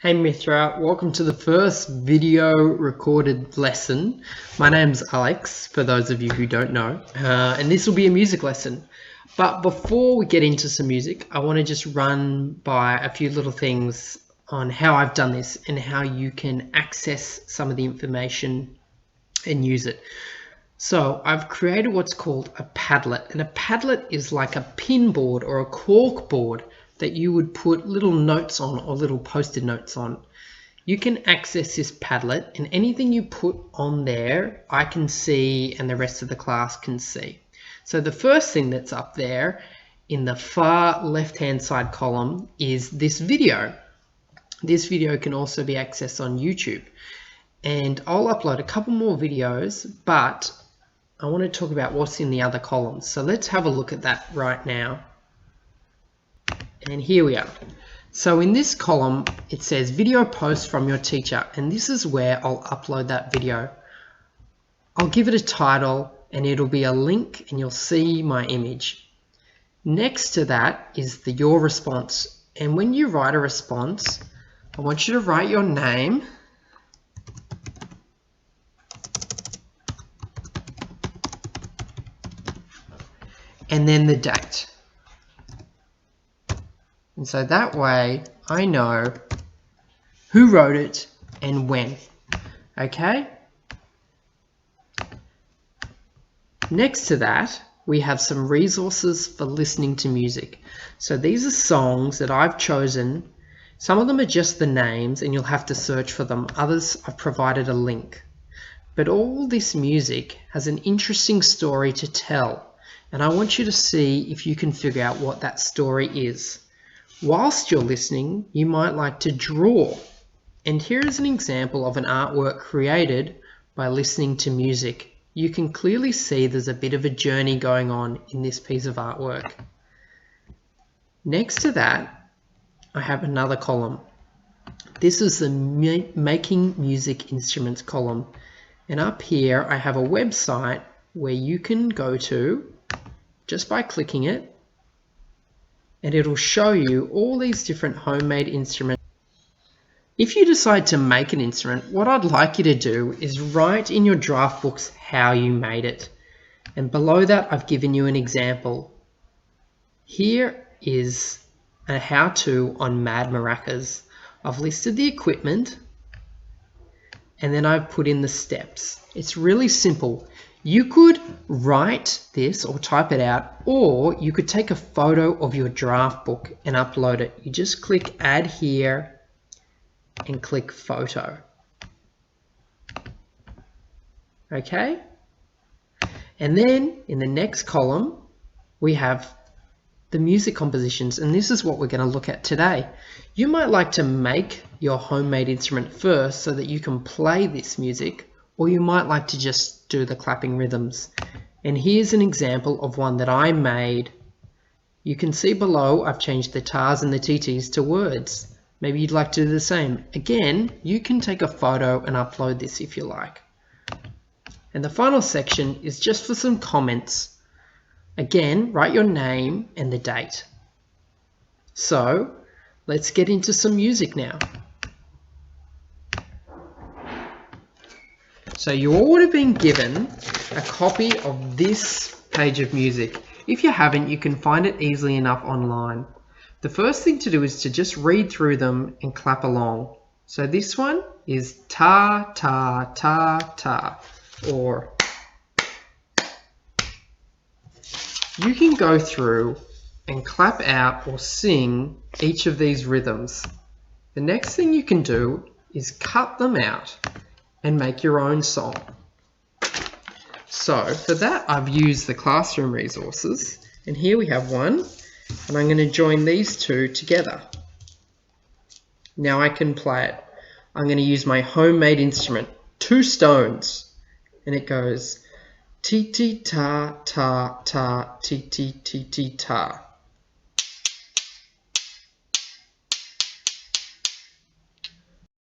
Hey Mithra, welcome to the first video recorded lesson. My name's Alex, for those of you who don't know, and this will be a music lesson. But before we get into some music, I want to just run by a few little things on how I've done this and how you can access some of the information and use it. So I've created what's called a Padlet, and a Padlet is like a pin board or a cork board that you would put little notes on or little post-it notes on. You can access this Padlet, and anything you put on there I can see and the rest of the class can see. So the first thing that's up there in the far left hand side column is this video. This video can also be accessed on YouTube, and I'll upload a couple more videos, but I want to talk about what's in the other columns. So let's have a look at that right now. And here we are. So in this column, it says video post from your teacher, and this is where I'll upload that video. I'll give it a title and it'll be a link and you'll see my image. Next to that is your response. And when you write a response, I want you to write your name, and then the date. And so that way I know who wrote it and when. Okay? Next to that, we have some resources for listening to music. So these are songs that I've chosen. Some of them are just the names and you'll have to search for them. Others I've provided a link. But all this music has an interesting story to tell, and I want you to see if you can figure out what that story is. Whilst you're listening, you might like to draw. And here is an example of an artwork created by listening to music. You can clearly see there's a bit of a journey going on in this piece of artwork. Next to that, I have another column. This is the Making Music Instruments column. And up here, I have a website where you can go to just by clicking it, and it'll show you all these different homemade instruments. If you decide to make an instrument, what I'd like you to do is write in your draft books how you made it. And below that, I've given you an example. Here is a how-to on Mad Maracas. I've listed the equipment, and then I've put in the steps. It's really simple. You could write this or type it out, or you could take a photo of your draft book and upload it. You just click add here and click photo. Okay? And then in the next column, we have the music compositions, and this is what we're going to look at today. You might like to make your homemade instrument first so that you can play this music, or you might like to just do the clapping rhythms. And here's an example of one that I made. You can see below I've changed the tars and the TTs to words. Maybe you'd like to do the same. Again, you can take a photo and upload this if you like. And the final section is just for some comments. Again, write your name and the date. So let's get into some music now. So you all would have been given a copy of this page of music. If you haven't, you can find it easily enough online. The first thing to do is to just read through them and clap along. So this one is ta, ta, ta, ta, or you can go through and clap out or sing each of these rhythms. The next thing you can do is cut them out and make your own song. So for that, I've used the classroom resources, and here we have one, and I'm going to join these two together. Now I can play it. I'm going to use my homemade instrument, 2 stones, and it goes ti ti ta ta ta ti ti ti ti ta.